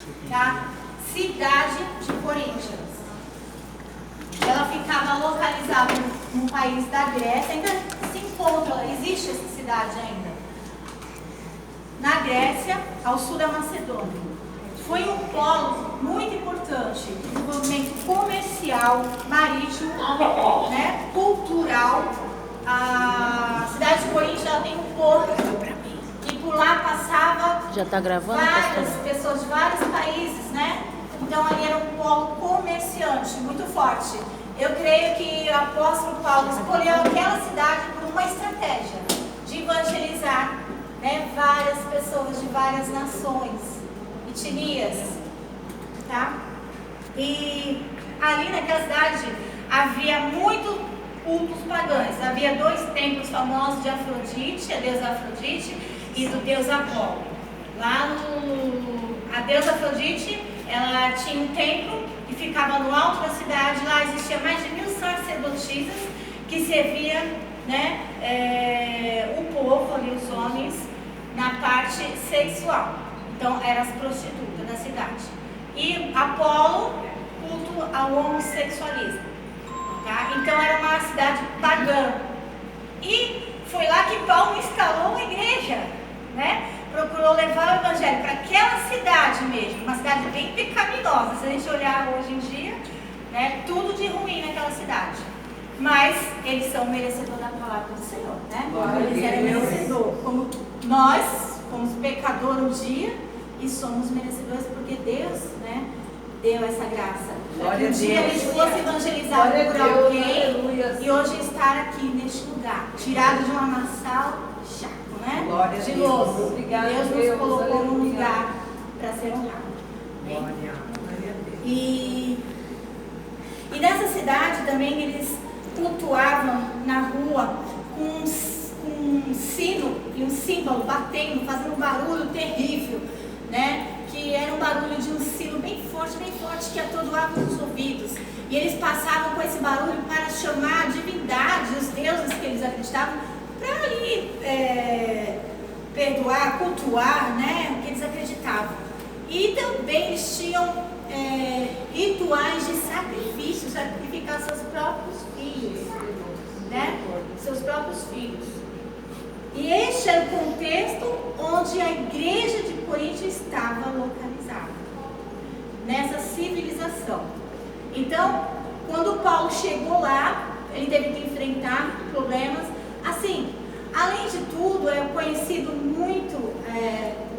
da cidade de Coríntios. Ela ficava localizada no país da Grécia, ainda se encontra, existe essa cidade ainda, na Grécia, ao sul da Macedônia. Foi um polo muito importante, desenvolvimento comercial, marítimo, né, cultural. A cidade de Coríntios ela tem um porto e por lá passava várias pessoas de vários países, né? Então ali era um polo comerciante muito forte. Eu creio que o apóstolo Paulo escolheu aquela cidade por uma estratégia de evangelizar, né, várias pessoas de várias nações, etnias, tá? E ali naquela cidade havia muito cultos pagãos. Havia dois templos famosos de Afrodite, a deusa Afrodite, e do deus Apolo. Lá a deusa Afrodite, ela tinha um templo que ficava no alto da cidade. Lá existia mais de 1000 sacerdotisas que serviam, né, o povo ali, os homens, na parte sexual. Então eram as prostitutas da cidade. E Apolo, culto ao homossexualismo. Tá? Então era uma cidade pagã. E foi lá que Paulo instalou uma igreja, né? Procurou levar o evangelho para aquela cidade mesmo, uma cidade bem pecaminosa. Se a gente olhar hoje em dia, né, tudo de ruim naquela cidade. Mas eles são merecedores da palavra do Senhor, né? Eles eram merecedores, como nós fomos pecadores um dia e somos merecedores porque Deus, né, deu essa graça. Um dia a gente fosse evangelizado por alguém e hoje estar aqui neste lugar, tirado de uma maçal chato, né? De louco. Deus nos colocou num lugar para ser honrado. E nessa cidade também eles cultuavam na rua com um sino e um símbolo batendo, fazendo um barulho terrível, né? Que era um barulho de um sino bem forte, que atordoava os ouvidos. E eles passavam com esse barulho para chamar a divindade, os deuses que eles acreditavam, para ali perdoar, cultuar, né, o que eles acreditavam. E também eles tinham rituais de sacrifício, sacrificar seus próprios filhos, né? Seus próprios filhos. E este era o contexto onde a igreja de Corinto estava localizada, nessa civilização. Então, quando Paulo chegou lá, ele teve que enfrentar problemas. Assim, além de tudo, é conhecido muito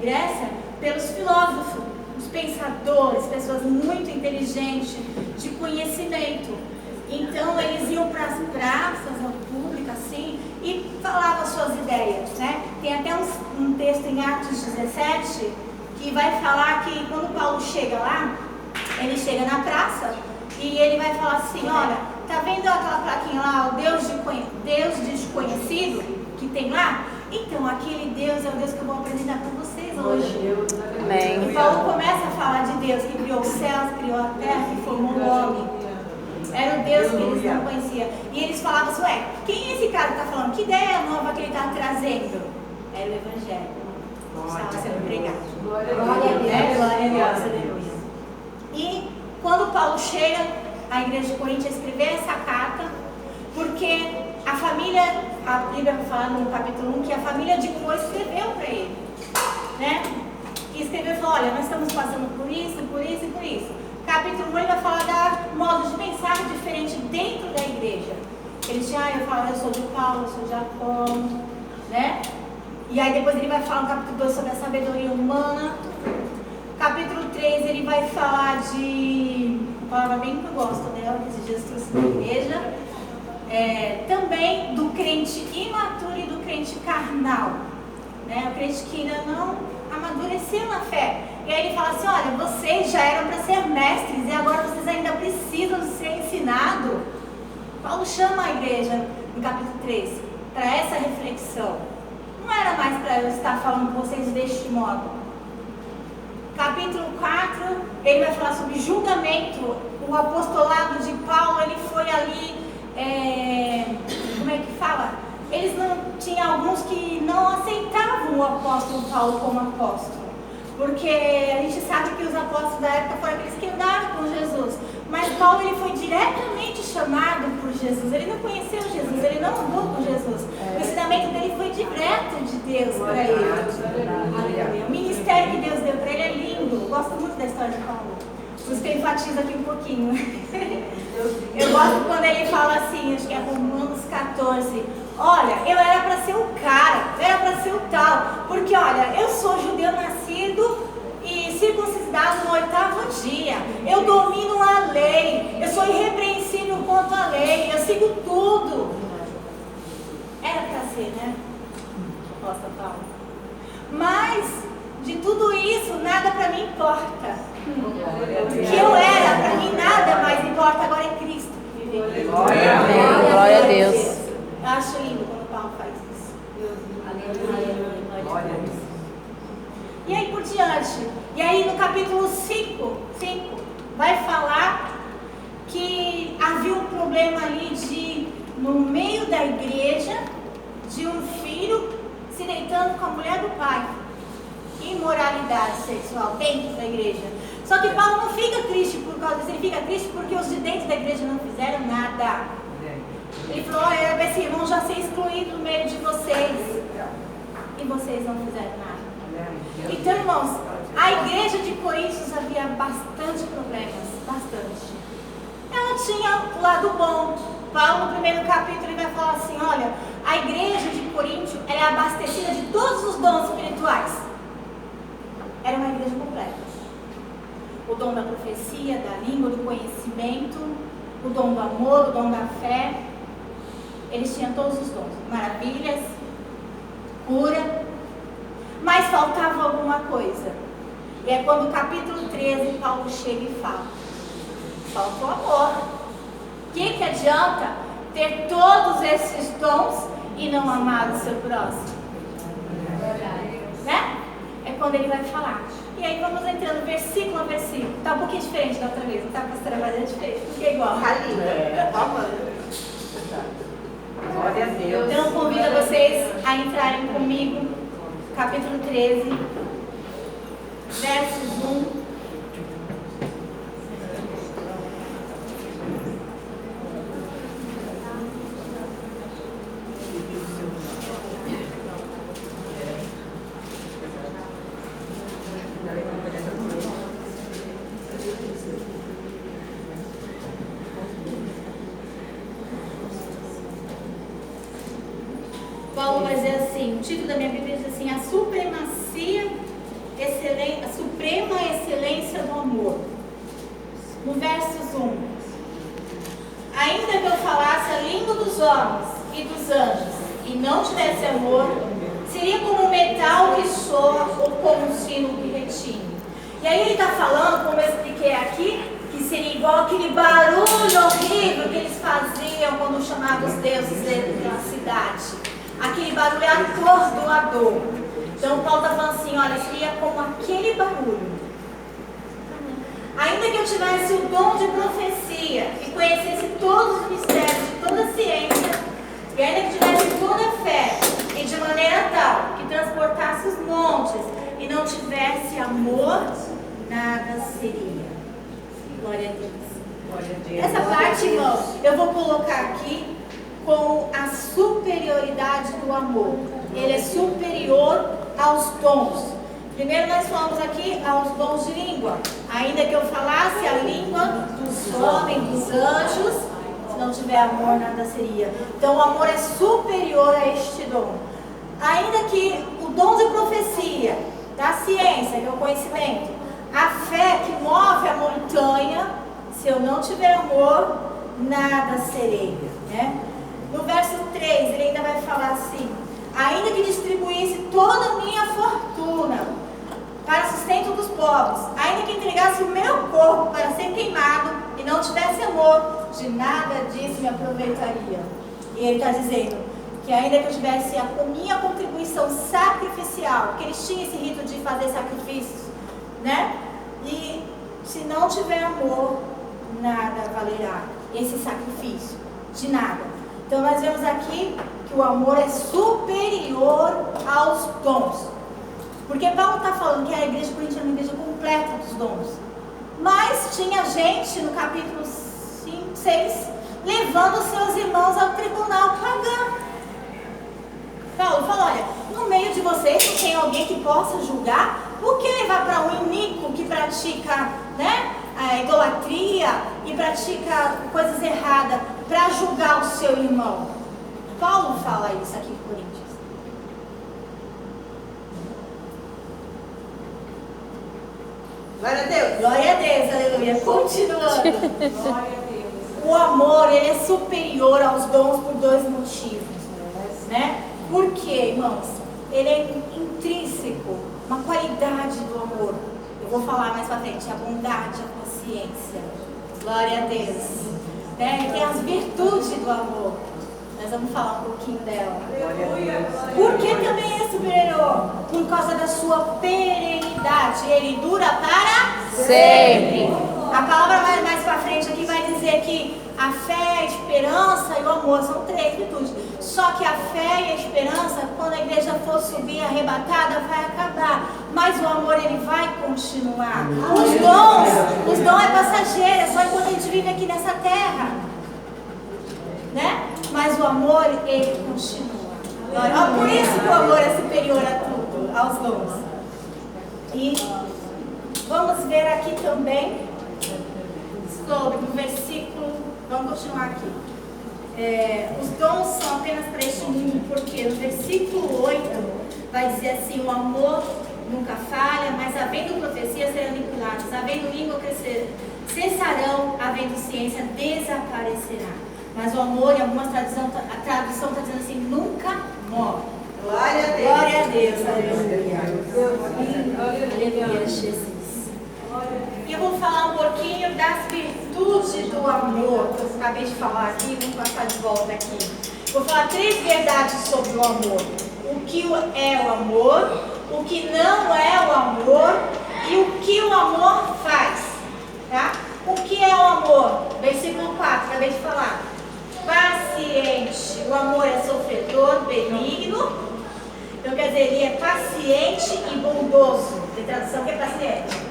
Grécia pelos filósofos, os pensadores, pessoas muito inteligentes, de conhecimento. Então, eles iam para as praças públicas, assim, e falavam suas ideias, né? Tem até um texto em Atos 17 que vai falar que quando Paulo chega lá, ele chega na praça e ele vai falar assim: olha, tá vendo aquela plaquinha lá, o Deus desconhecido que tem lá? Então, aquele Deus é o Deus que eu vou apresentar para vocês hoje. Amém. E Paulo começa a falar de Deus que criou os céus, criou a terra, que formou o homem. Era o Deus que eles não conheciam. E eles falavam assim: ué, quem é esse cara que está falando? Que ideia nova que ele está trazendo? Era o Evangelho. Estava sendo pregado. Glória a Deus. Aleluia. E quando Paulo chega, a igreja de Corinto escreveu essa carta, porque a família, a Bíblia vai falar no capítulo 1 que a família de Clô escreveu para ele, né? E escreveu e falou: olha, nós estamos passando por isso, por isso e por isso. Capítulo 1 ele vai falar da modo de pensar diferente dentro da igreja. Ele diz: eu falo, eu sou de Paulo, eu sou de Apolo, né? E aí depois ele vai falar no capítulo 2 sobre a sabedoria humana. Capítulo 3 ele vai falar de uma palavra bem que eu gosto dela, que esses dias trouxe na igreja. Também do crente imaturo e do crente carnal, né? O crente que ainda não amadureceu na fé. E aí ele fala assim: olha, vocês já eram para ser mestres e agora vocês ainda precisam ser ensinados. Paulo chama a igreja no capítulo 3 para essa reflexão. Não era mais para eu estar falando com vocês deste modo. Capítulo 4, ele vai falar sobre julgamento. O apostolado de Paulo, ele foi ali, como é que fala? Eles não tinham alguns que não aceitavam o apóstolo Paulo como apóstolo. Porque a gente sabe que os apóstolos da época foram aqueles que andaram com Jesus. Mas Paulo, ele foi diretamente chamado por Jesus. Ele não conheceu Jesus, ele não andou com Jesus. O ensinamento dele foi direto de Deus para ele. O ministério que Deus deu para ele é lindo. Eu gosto muito da história de Paulo. Por isso que eu enfatizo aqui um pouquinho. Eu gosto quando ele fala assim, acho que é Romanos 14. Olha, eu era para ser o cara, eu era para ser o tal. Porque olha, eu sou judeu nascido e circuncidado no 8º dia. Eu domino a lei, eu sou irrepreensível quanto à lei, eu sigo tudo. Era para ser, né? Apóstolo Paulo. Mas de tudo isso, nada para mim importa. O que eu era, para mim nada mais importa, agora é Cristo que vive. Glória a Deus. Eu acho lindo quando Paulo faz isso. Glória a Deus. E aí por diante. E aí no capítulo 5 vai falar que havia um problema ali no meio da igreja, de um filho se deitando com a mulher do pai. Imoralidade sexual dentro da igreja. Só que Paulo não fica triste por causa disso, ele fica triste porque os de dentro da igreja não fizeram nada. Ele falou, olha, esse irmão já ser excluído no meio de vocês. E vocês não fizeram nada. Então, irmãos, a igreja de Coríntios havia bastante problemas, bastante. Ela tinha o lado bom. Paulo, no primeiro capítulo, ele vai falar assim, olha, a igreja de Coríntio, ela é abastecida de todos os dons espirituais. Era uma igreja completa. O dom da profecia, da língua, do conhecimento, o dom do amor, o dom da fé. Eles tinham todos os dons. Maravilhas, cura. Mas faltava alguma coisa. E é quando o capítulo 13, Paulo chega e fala. Falta o amor. O que adianta ter todos esses dons e não amar o seu próximo? Né? É quando ele vai falar. E aí vamos entrando versículo a versículo. Está um pouquinho diferente da outra vez, não está, pastora? Mas é diferente, porque é igual. Glória a Deus. Então convido vocês a entrarem comigo, capítulo 13, versos 1. Paulo vai dizer assim, o título da minha Bíblia diz assim, a suprema excelência do amor. No versos 1. Ainda que eu falasse a língua dos homens e dos anjos e não tivesse amor, seria como um metal que soa ou como um sino que retine. E aí ele está falando, como eu expliquei aqui, que seria igual aquele barulho horrível que eles faziam quando chamavam os deuses da cidade. Aquele barulho é atordoador. Então Paulo está falando assim, olha, seria como aquele barulho. Ainda que eu tivesse o dom de profecia e conhecesse todos os mistérios de toda a ciência, e ainda que tivesse toda a fé, e de maneira tal que transportasse os montes e não tivesse amor, nada seria. Glória a Deus. Glória a Deus. Essa parte, irmãos, eu vou colocar aqui com a superioridade do amor. Ele é superior aos dons. Primeiro nós falamos aqui aos dons de língua. Ainda que eu falasse a língua dos homens, dos anjos, se não tiver amor, nada seria. Então o amor é superior a este dom. Ainda que o dom de profecia, da ciência, que é o conhecimento, a fé que move a montanha, se eu não tiver amor, nada serei, né? No verso 3, ele ainda vai falar assim, ainda que distribuísse toda a minha fortuna para sustento dos pobres, ainda que entregasse o meu corpo para ser queimado e não tivesse amor, de nada disso me aproveitaria. E ele está dizendo que ainda que eu tivesse a minha contribuição sacrificial, que eles tinham esse rito de fazer sacrifícios, né? E se não tiver amor, nada valerá esse sacrifício, de nada. Então nós vemos aqui que o amor é superior aos dons. Porque Paulo está falando que a igreja corintiana é uma igreja completa dos dons. Mas tinha gente no capítulo 5, 6, levando seus irmãos ao tribunal pagão. Paulo fala, olha, no meio de vocês não tem alguém que possa julgar? Por que levar para um iníquo que pratica, né, a idolatria e pratica coisas erradas para julgar o seu irmão? Paulo fala isso aqui em Coríntios. Glória a Deus. Glória a Deus, aleluia. Continuando. Glória a Deus. O amor, ele é superior aos dons por dois motivos, né? Por quê, irmãos? Ele é intrínseco, uma qualidade do amor. Eu vou falar mais pra frente, a bondade, a paciência. Glória a Deus. Né? E tem as virtudes do amor. Nós vamos falar um pouquinho dela. Por que também é superior? Por causa da sua perenidade. Ele dura para sempre. A palavra mais para frente aqui vai dizer que a fé, a esperança e o amor são três virtudes. Só que a fé e a esperança, quando a igreja for subir arrebatada, vai acabar. Mas o amor, ele vai continuar. Os dons é passageiro, é só enquanto a gente vive aqui nessa terra. Né? Mas o amor, ele continua. Por isso que o amor é superior a tudo, aos dons. E vamos ver aqui também sobre o versículo. Vamos continuar aqui. Os dons são apenas para este mundo, porque no versículo 8 vai dizer assim: o amor nunca falha, mas havendo profecia serão aniquiladas, havendo língua crescer, cessarão, havendo ciência desaparecerá. Mas o amor, em algumas traduções, a tradução está dizendo assim: nunca morre. Glória a Deus. Glória a Deus. Aleluia. Aleluia, Jesus. E eu vou falar um pouquinho das virtudes do amor, que eu acabei de falar aqui, vamos passar de volta aqui. Vou falar 3 verdades sobre o amor. O que é o amor, o que não é o amor e o que o amor faz. Tá? O que é o amor? Versículo 4, acabei de falar. Paciente. O amor é sofredor, benigno. Então quer dizer, ele é paciente e bondoso. Tem tradução que é paciente.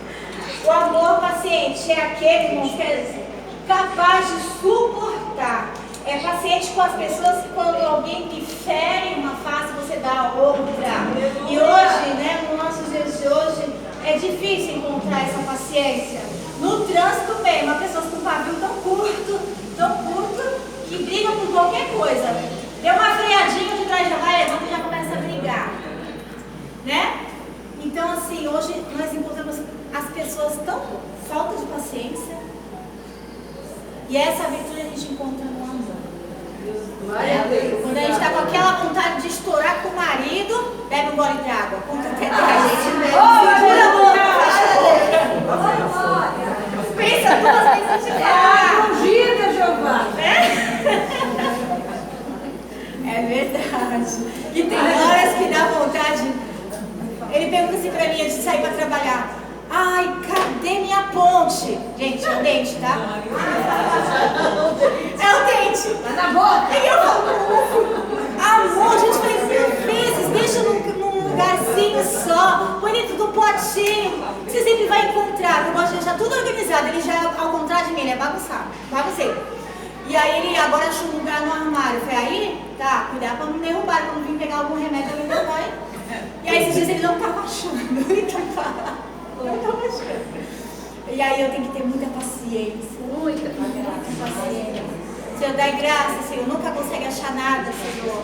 O amor paciente é aquele, irmãos, que é capaz de suportar. É paciente com as pessoas que quando alguém lhe fere uma face, você dá a outra. E hoje, né, nos nossos dias de hoje, é difícil encontrar essa paciência. No trânsito mesmo, há pessoas com pavio tão curto, que brigam por qualquer coisa. Deu uma freadinha de trás, já vai, levanta e já começa a brigar. Né? Então, assim, hoje nós encontramos as pessoas tão falta de paciência. E essa virtude a gente encontra no amor. Quando a gente está com aquela vontade de estourar com o marido, bebe um gole de água. Conta até 10. A gente bebe. Pensa 2 vezes antes de falar. Ungida, Jeová. É verdade. E tem horas que dá vontade. Ele pergunta assim pra mim antes de sair pra trabalhar: ai, cadê minha ponte? Gente, é o dente, tá? É o dente. Tá na boca. E eu falo: amor, gente, falei 1000 vezes, deixa num lugarzinho só, põe dentro do potinho. Você sempre vai encontrar. Eu gosto de deixar tudo organizado. Ele já é ao contrário de mim, ele é bagunçado. Baguncei. E aí ele agora achou um lugar no armário. Eu falei: aí, tá, cuidado pra não derrubar, pra não vir pegar algum remédio ali não vai. E aí esses dias ele não estava achando. E aí eu tenho que ter muita paciência. Muita paciência. Senhor, dá graça, Senhor. Nunca consegue achar nada, Senhor.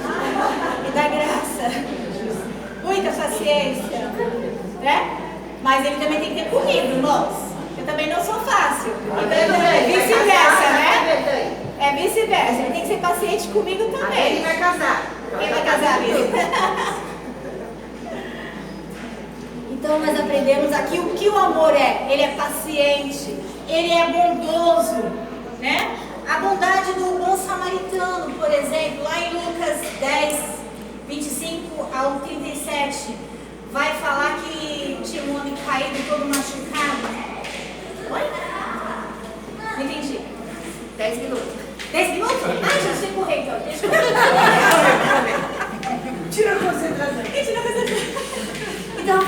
Me dá graça. Muita paciência. Né? Mas ele também tem que ter comigo, irmãos. Eu também não sou fácil. É vice-versa, né? É vice-versa. Ele tem que ser paciente comigo também. Ele vai casar. Quem vai casar mesmo? Então nós aprendemos aqui o que o amor é. Ele é paciente, ele é bondoso, né? A bondade do bom samaritano, por exemplo, lá em Lucas 10, 25 ao 37, vai falar que tinha um homem caído todo machucado. Oi? Não entendi. 10 minutos. 10 minutos? Ai, já sei correr então. Deixa eu ver. Tira a concentração. Tira a concentração. Então,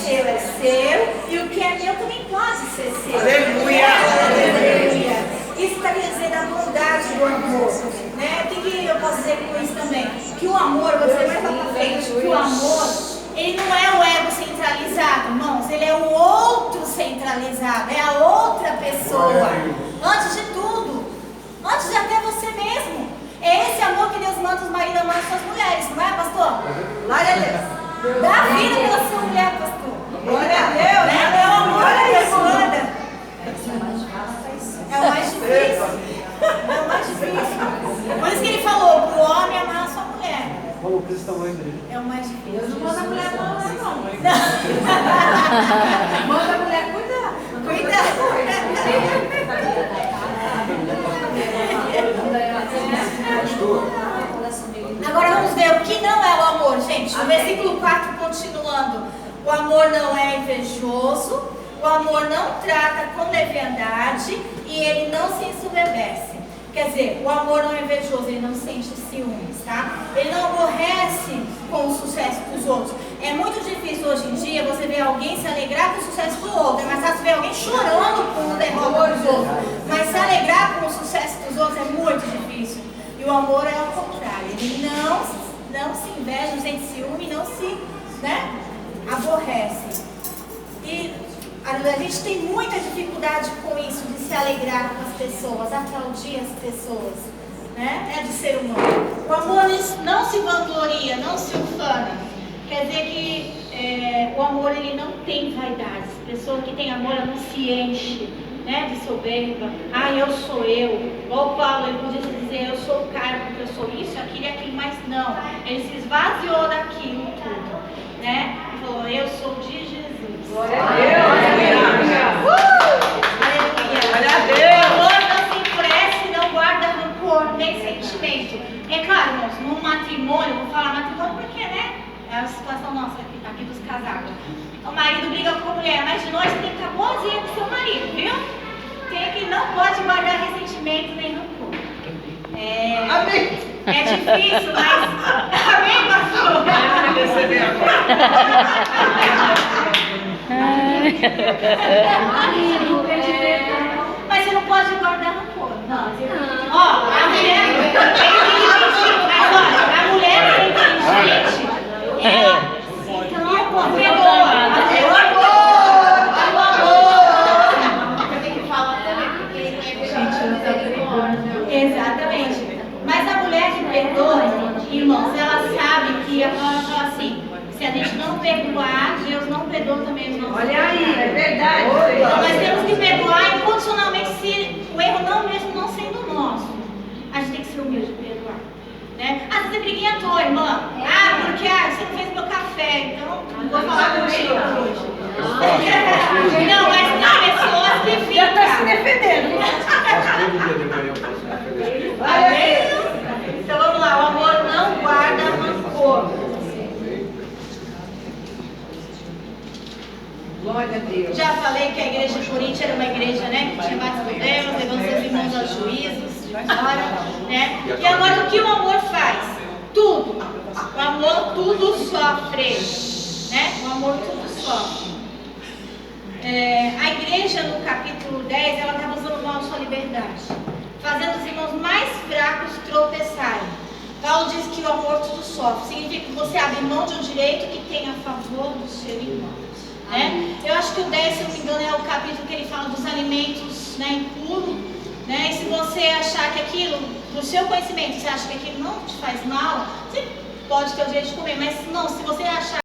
seu é seu e o que é meu também pode ser seu. Aleluia! Aleluia! Isso está querendo dizer da bondade do amor, né? O que eu posso dizer com isso também? Que o amor, vou dizer mais lá pra frente, que o amor, ele não é o ego centralizado, irmãos, ele é o outro centralizado, é a outra pessoa, antes de tudo, antes de até você mesmo. É esse amor que Deus manda os maridos amar suas mulheres, não é, pastor? Glória a Deus. Dá vida pela sua mulher, pastor. Glória a Deus. Né? É o amor que Deus manda. É o mais difícil. É o mais difícil. Por isso que ele falou, para o homem amar a sua mulher. Como cristão é igreja. É o mais difícil. Deus não manda a mulher não. Manda a mulher cuidar. Agora vamos ver o que não é o amor, gente. O versículo 4 continuando. O amor não é invejoso, o amor não trata com leviandade e ele não se ensoberbece. Quer dizer, o amor não é invejoso, ele não sente ciúmes, tá? Ele não aborrece com o sucesso dos outros. É muito difícil hoje em dia você ver alguém se alegrar com o sucesso do outro. É mais fácil ver alguém chorando com o derrota dos outros. Mas se alegrar com o sucesso dos outros é muito difícil. E o amor é ao contrário. Ele não se inveja, não sente ciúme, não se, aborrece. E a gente tem muita dificuldade com isso, de se alegrar com as pessoas, aplaudir as pessoas, né? É do ser humano. O amor não se vangloria, não se ufana. Quer dizer que o amor ele não tem vaidades. A pessoa que tem amor ela não se enche, né, de soberba. Ah, eu sou eu. Igual Paulo, ele podia dizer, eu sou o cara porque eu sou isso, aquilo e aquilo, mas não. Ele se esvaziou daquilo tudo, né? Ele falou, eu sou de Jesus. Glória a Deus. Aleluia. O amor não se enfurece, não guarda rancor, nem sentimento. É claro, irmãos, no matrimônio, vou falar matrimônio porque, né? É a situação nossa aqui dos casados. O marido briga com a mulher, mas de noite tem que estar boazinha com o seu marido, viu? Tem que não pode guardar ressentimento nem rancor. Amém. É difícil, mas. Amém, pastor? Mas você não pode guardar rancor. Não. Ó, a mulher é inteligente, mas olha, a mulher é inteligente. Então, perdoa. O amor. Eu tenho que falar também, porque exatamente. Mas a mulher que perdoa, irmãos, ela sabe que a palavra fala assim: se a gente não perdoar, Deus não perdoa também os nossos. Olha aí, é verdade. Então nós temos que perdoar incondicionalmente, se o erro mesmo não sendo nosso. A gente tem que ser humilde de perdoar. Né? Às vezes é briguinha à toa, irmã. Ah, porque você não fez meu café, então não vou falar contigo hoje. Não, mas tem pessoas que ficam. Já está se defendendo. Então vamos lá, o amor não guarda rancor. Glória a Deus. Já falei que a igreja de Corinto era uma igreja, né, que tinha vários problemas, levando seus irmãos aos juízos, né? E agora o que o amor faz? Tudo. O amor tudo sofre, né? O amor tudo sofre. A igreja no capítulo 10, ela estava usando mal a sua liberdade, fazendo os irmãos mais fracos tropeçarem. Paulo diz que o amor tudo sofre. Significa que você abre mão de um direito que tem a favor do seu irmão. Né? Eu acho que o 10, se não me engano, é o capítulo que ele fala dos alimentos, né, impuros. Né? E se você achar que aquilo, do seu conhecimento, você acha que aquilo não te faz mal, você pode ter o direito de comer. Mas não, se você achar